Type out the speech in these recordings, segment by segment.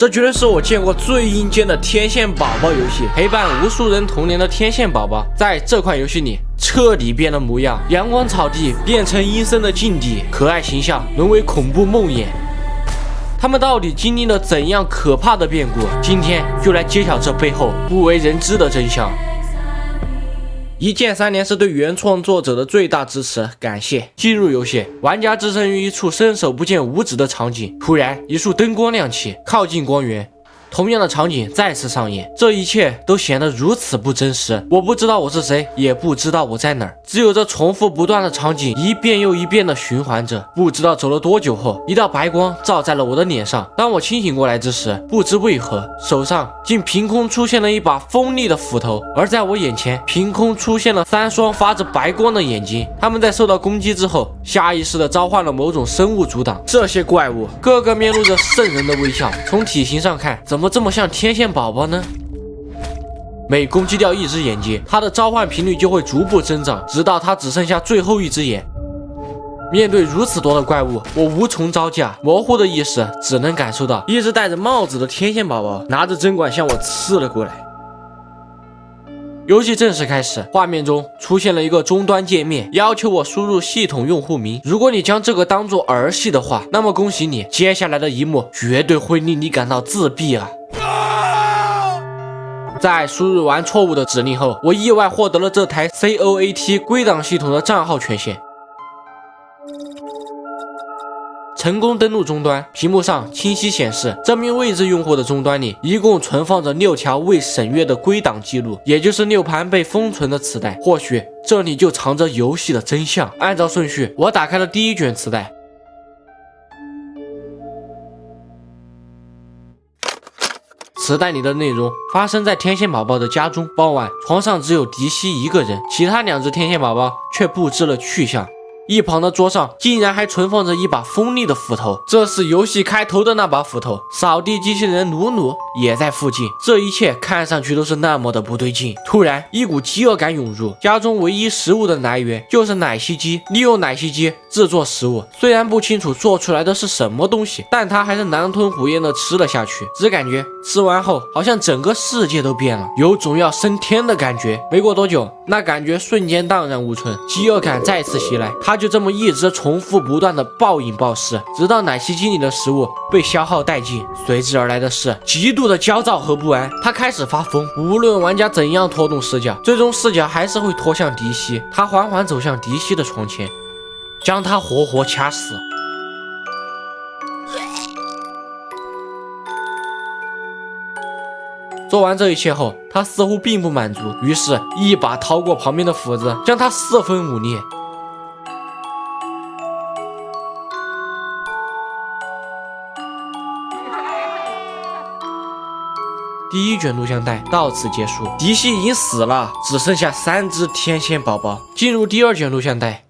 这绝对是我见过最阴间的天线宝宝游戏，陪伴无数人童年的天线宝宝，在这款游戏里彻底变了模样，阳光草地变成阴森的境地，可爱形象沦为恐怖梦魇。他们到底经历了怎样可怕的变故？今天就来揭晓这背后不为人知的真相。一键3连是对原创作者的最大支持，感谢。进入游戏，玩家置身于一处伸手不见五指的场景，突然一束灯光亮起，靠近光源。同样的场景再次上演，这一切都显得如此不真实。我不知道我是谁，也不知道我在哪儿，只有这重复不断的场景一遍又一遍的循环着。不知道走了多久后，一道白光照在了我的脸上。当我清醒过来之时，不知为何，手上竟凭空出现了一把锋利的斧头，而在我眼前凭空出现了3双发着白光的眼睛。他们在受到攻击之后，下意识地召唤了某种生物阻挡。这些怪物个个面露着瘆人的微笑，从体型上看，怎么这么像天线宝宝呢？每攻击掉一只眼睛，它的召唤频率就会逐步增长，直到它只剩下最后一只眼。面对如此多的怪物，我无从招架，模糊的意识只能感受到一只戴着帽子的天线宝宝拿着针管向我刺了过来。游戏正式开始，画面中出现了一个终端界面，要求我输入系统用户名。如果你将这个当作儿戏的话，那么恭喜你，接下来的一幕绝对会令你感到自闭啊！在输入完错误的指令后，我意外获得了这台 COAT 归档系统的账号权限。成功登录终端，屏幕上清晰显示，这名未知用户的终端里一共存放着6条未审阅的归档记录，也就是6盘被封存的磁带。或许这里就藏着游戏的真相。按照顺序，我打开了第一卷磁带。磁带里的内容发生在天线宝宝的家中。傍晚，床上只有迪西一个人，其他2只天线宝宝却不知了去向。一旁的桌上竟然还存放着一把锋利的斧头，这是游戏开头的那把斧头。扫地机器人努努也在附近，这一切看上去都是那么的不对劲。突然，一股饥饿感涌入，家中唯一食物的来源就是奶昔机，利用奶昔机制作食物。虽然不清楚做出来的是什么东西，但他还是狼吞虎咽的吃了下去，只感觉吃完后好像整个世界都变了，有种要升天的感觉。没过多久，那感觉瞬间荡然无存，饥饿感再次袭来，他就这么一直重复不断的暴饮暴食，直到奶昔机里的食物被消耗殆尽。随之而来的是极度的焦躁和不安，他开始发疯，无论玩家怎样拖动视角，最终视角还是会拖向迪西。他缓缓走向迪西的床前，将他活活掐死。做完这一切后，他似乎并不满足，于是一把掏过旁边的斧子，将他4分5裂。第一卷录像带到此结束，迪西已经死了，只剩下3只天线宝宝。进入第2卷录像带，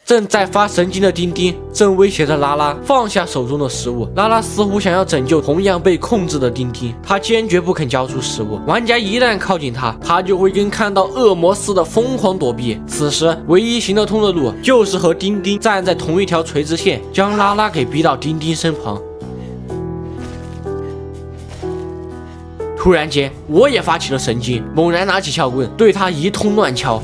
正在发神经的丁丁正威胁着拉拉放下手中的食物。拉拉似乎想要拯救同样被控制的丁丁，他坚决不肯交出食物。玩家一旦靠近他，他就会跟看到恶魔似的疯狂躲避。此时唯一行得通的路就是和丁丁站在同一条垂直线，将拉拉给逼到丁丁身旁。突然间，我也发起了神经，猛然拿起撬棍对他一通乱敲。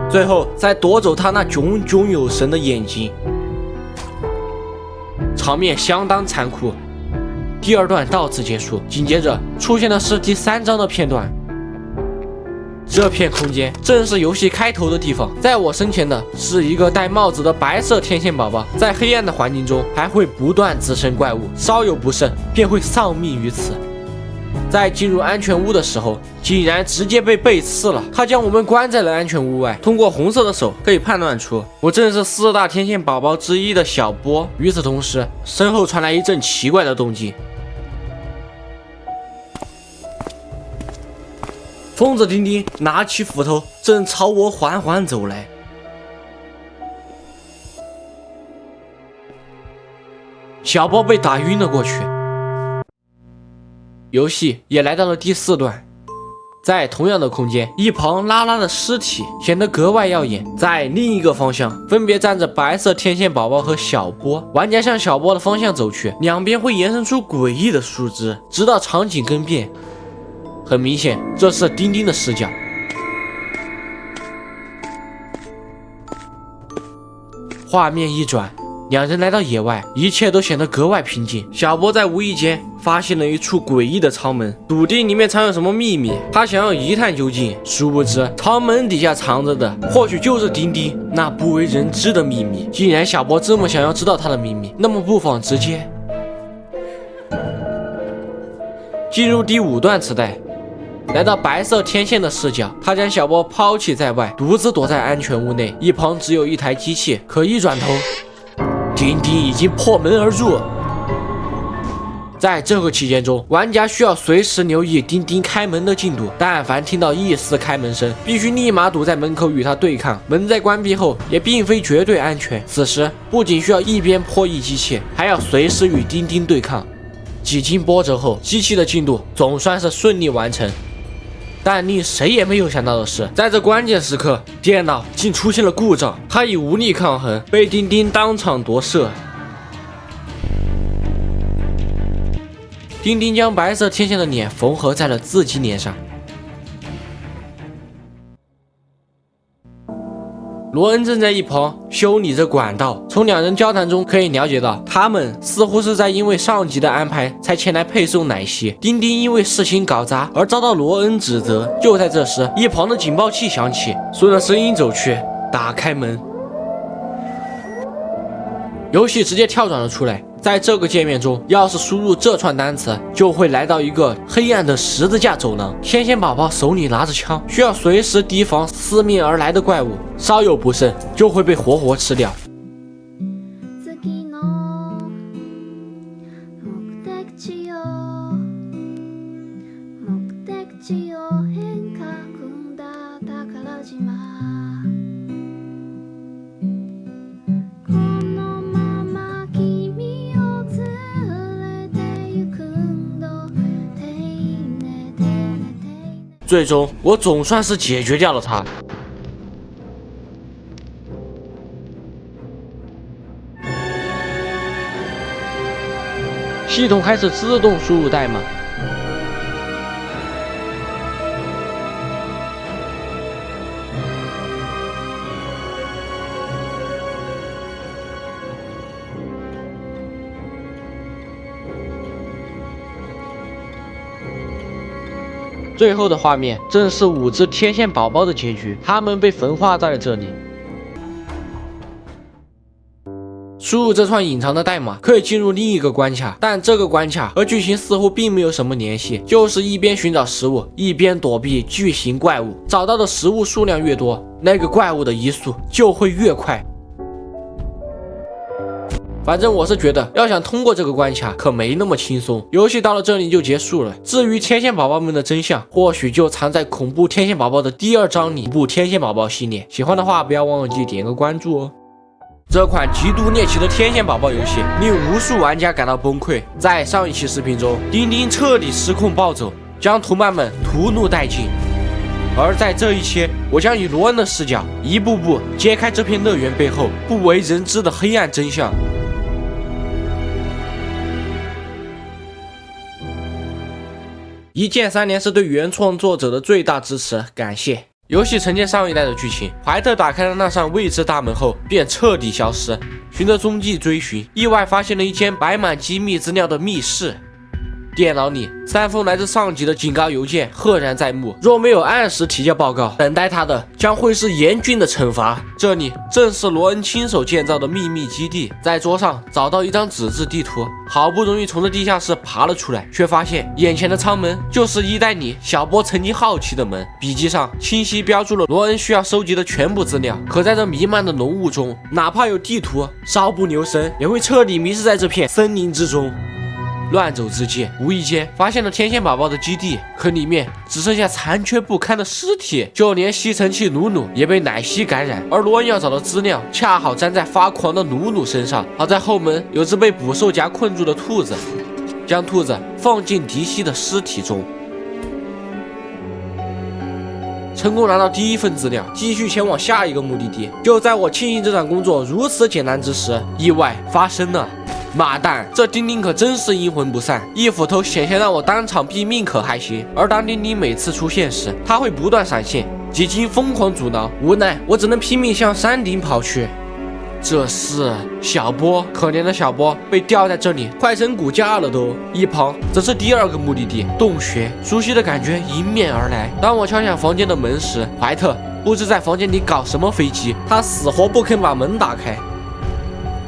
最后再夺走他那炯炯有神的眼睛，场面相当残酷。第2段到此结束，紧接着出现的是第3章的片段。这片空间正是游戏开头的地方，在我身前的是一个戴帽子的白色天线宝宝，在黑暗的环境中还会不断滋生怪物，稍有不慎便会丧命于此。在进入安全屋的时候，竟然直接被背刺了。他将我们关在了安全屋外，通过红色的手可以判断出我正是4大天线宝宝之一的小波。与此同时，身后传来一阵奇怪的动静。疯子丁丁拿起斧头，正朝我缓缓走来。小波被打晕了过去。游戏也来到了第4段，在同样的空间，一旁拉拉的尸体显得格外耀眼。在另一个方向，分别站着白色天线宝宝和小波。玩家向小波的方向走去，两边会延伸出诡异的树枝，直到场景更变。很明显，这是丁丁的视角。画面一转，两人来到野外，一切都显得格外平静。小波在无意间发现了一处诡异的舱门，笃定里面藏有什么秘密，他想要一探究竟。殊不知，舱门底下藏着的或许就是丁丁那不为人知的秘密。既然小波这么想要知道他的秘密，那么不妨直接进入第5段磁带。来到白色天线的视角，他将小波抛弃在外，独自躲在安全屋内。一旁只有一台机器，可一转头，丁丁已经破门而入。在这个期间中，玩家需要随时留意丁丁开门的进度，但凡听到一丝开门声，必须立马堵在门口与他对抗。门在关闭后也并非绝对安全，此时不仅需要一边破译机器，还要随时与丁丁对抗。几经波折后，机器的进度总算是顺利完成。但令谁也没有想到的是，在这关键时刻，电脑竟出现了故障，他已无力抗衡，被丁丁当场夺舍。丁丁将白色天线的脸缝合在了自己脸上。罗恩正在一旁修理着管道，从两人交谈中可以了解到，他们似乎是在因为上级的安排才前来配送奶昔。丁丁因为事情搞砸而遭到罗恩指责。就在这时，一旁的警报器响起，顺着声音走去，打开门，游戏直接跳转了出来。在这个界面中，要是输入这串单词，就会来到一个黑暗的十字架走廊。天线宝宝手里拿着枪，需要随时提防四面而来的怪物，稍有不慎就会被活活吃掉。最终，我总算是解决掉了他。系统开始自动输入代码。最后的画面正是5只天线宝宝的结局，他们被焚化在了这里。输入这串隐藏的代码，可以进入另一个关卡，但这个关卡和剧情似乎并没有什么联系，就是一边寻找食物，一边躲避巨型怪物。找到的食物数量越多，那个怪物的移速就会越快。反正我是觉得，要想通过这个关卡，可没那么轻松。游戏到了这里就结束了。至于天线宝宝们的真相，或许就藏在恐怖天线宝宝的第2章里。恐怖天线宝宝系列，喜欢的话不要忘记点个关注哦。这款极度猎奇的天线宝宝游戏令无数玩家感到崩溃。在上一期视频中，丁丁彻底失控暴走，将同伴们屠戮殆尽。而在这一期，我将以罗恩的视角，一步步揭开这片乐园背后不为人知的黑暗真相。一键3连是对原创作者的最大支持，感谢。游戏承接上一代的剧情，怀特打开了那扇未知大门后便彻底消失，循着踪迹追寻，意外发现了一间摆满机密资料的密室。电脑里3封来自上级的警告邮件赫然在目，若没有按时提交报告，等待他的将会是严峻的惩罚。这里正是罗恩亲手建造的秘密基地。在桌上找到一张纸质地图，好不容易从这地下室爬了出来，却发现眼前的舱门就是1代里小波曾经好奇的门。笔记上清晰标注了罗恩需要收集的全部资料，可在这弥漫的浓雾中，哪怕有地图，稍不留神也会彻底迷失在这片森林之中。乱走之际，无意间发现了天线宝宝的基地，可里面只剩下残缺不堪的尸体，就连吸尘器努努也被奶昔感染。而罗恩要找的资料恰好粘在发狂的努努身上。好在后门有只被捕兽夹困住的兔子，将兔子放进迪西的尸体中。成功拿到第1份资料，继续前往下一个目的地。就在我庆幸这场工作如此简单之时，意外发生了。妈蛋，这丁丁可真是阴魂不散，一斧头险些让我当场毙命可还行。而当丁丁每次出现时，他会不断闪现，几经疯狂阻挠，无奈我只能拼命向山顶跑去。这是小波，可怜的小波被吊在这里，快成骨架了都。一旁，这是第2个目的地洞穴，熟悉的感觉迎面而来。当我敲响房间的门时，怀特不知在房间里搞什么飞机，他死活不肯把门打开。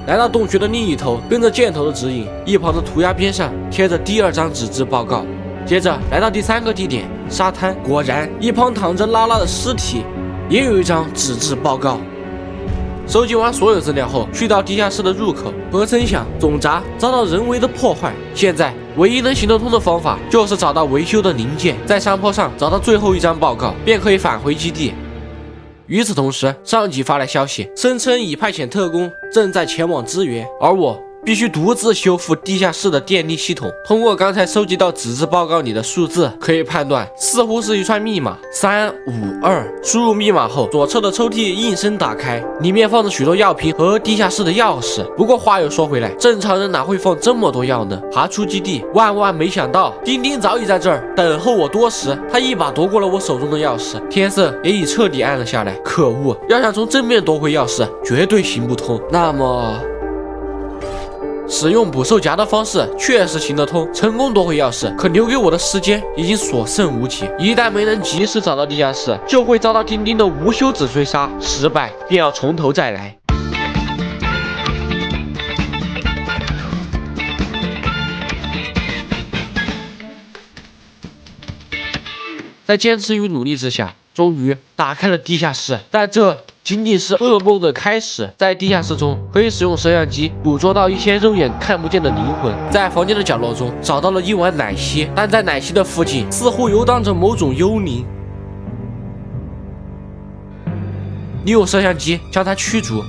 来到洞穴的另一头，跟着箭头的指引，一旁的涂鸦边上贴着第2张纸质报告。接着来到第3个地点沙滩，果然一旁躺着拉拉的尸体，也有一张纸质报告。收集完所有资料后，去到地下室的入口，何曾想总闸遭到人为的破坏。现在唯一能行得通的方法就是找到维修的零件，在山坡上找到最后一张报告，便可以返回基地。与此同时，上级发来消息，声称已派遣特工正在前往支援，而我必须独自修复地下室的电力系统。通过刚才收集到纸质报告里的数字，可以判断似乎是一串密码352。输入密码后，左侧的抽屉应声打开，里面放着许多药瓶和地下室的钥匙。不过话又说回来，正常人哪会放这么多药呢？爬出基地，万万没想到，丁丁早已在这儿等候我多时。他一把夺过了我手中的钥匙，天色也已彻底暗了下来。可恶，要想从正面夺回钥匙，绝对行不通。那么使用捕兽夹的方式确实行得通，成功夺回钥匙，可留给我的时间已经所剩无几。一旦没能及时找到地下室，就会遭到丁丁的无休止追杀，失败便要从头再来。在坚持与努力之下，终于打开了地下室，但这仅仅是噩梦的开始。在地下室中，可以使用摄像机捕捉到一些肉眼看不见的灵魂。在房间的角落中找到了一碗奶昔，但在奶昔的附近似乎游荡着某种幽灵。利用摄像机将它驱逐。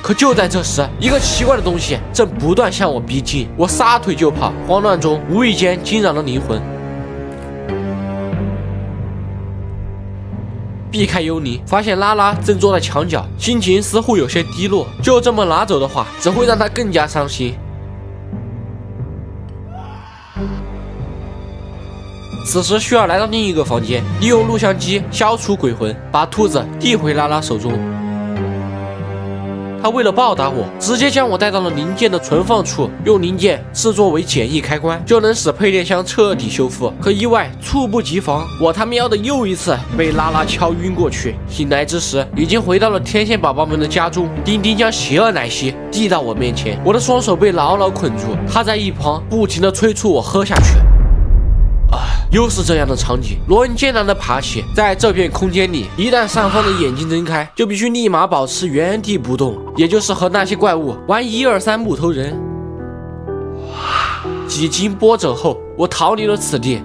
可就在这时，一个奇怪的东西正不断向我逼近，我撒腿就跑，慌乱中无意间惊扰了灵魂。避开幽灵，发现拉拉正坐在墙角，心情似乎有些低落。就这么拿走的话，只会让他更加伤心。此时需要来到另一个房间，利用录像机消除鬼魂，把兔子递回拉拉手中。他为了报答我，直接将我带到了零件的存放处，用零件制作为简易开关，就能使配电箱彻底修复。可意外猝不及防，我他喵的又一次被拉拉敲晕过去。醒来之时，已经回到了天线宝宝们的家中。丁丁将邪恶奶昔递到我面前，我的双手被牢牢捆住，他在一旁不停地催促我喝下去。又是这样的场景，罗恩艰难地爬起，在这片空间里，一旦上方的眼睛睁开，就必须立马保持原地不动，也就是和那些怪物玩1、2、3木头人。几经波折后，我逃离了此地，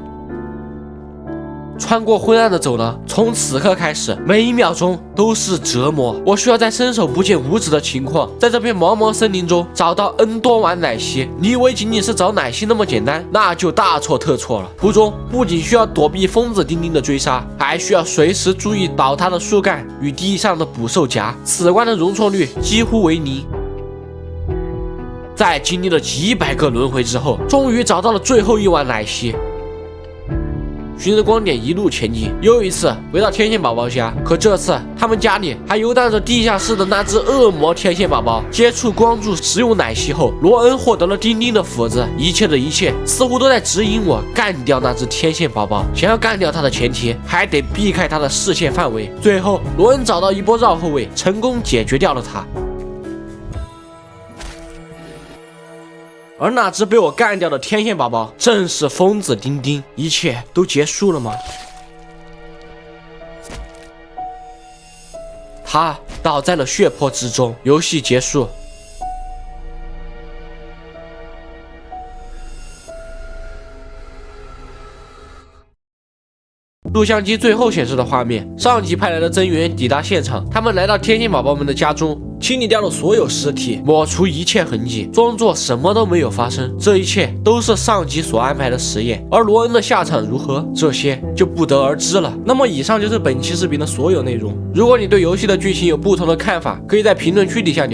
穿过昏暗的走廊，从此刻开始，每一秒钟都是折磨。我需要在伸手不见五指的情况，在这片茫茫森林中找到 N 多碗奶昔。你以为仅仅是找奶昔那么简单，那就大错特错了。途中不仅需要躲避疯子丁丁的追杀，还需要随时注意倒塌的树干与地上的捕兽夹。此关的容错率几乎为0。在经历了几百个轮回之后，终于找到了最后一碗奶昔。循着光点一路前进，又一次回到天线宝宝家，可这次他们家里还游荡着地下室的那只恶魔天线宝宝。接触光柱食用奶昔后，罗恩获得了丁丁的斧子，一切的一切似乎都在指引我干掉那只天线宝宝。想要干掉他的前提，还得避开他的视线范围。最后，罗恩找到一波绕后位，成功解决掉了他。而那只被我干掉的天线宝宝正是疯子丁丁。一切都结束了吗？他倒在了血泊之中，游戏结束。录像机最后显示的画面，上级派来的增援抵达现场，他们来到天线宝宝们的家中，清理掉了所有尸体，抹除一切痕迹，装作什么都没有发生。这一切都是上级所安排的实验，而罗恩的下场如何，这些就不得而知了。那么以上就是本期视频的所有内容。如果你对游戏的剧情有不同的看法，可以在评论区底下留言。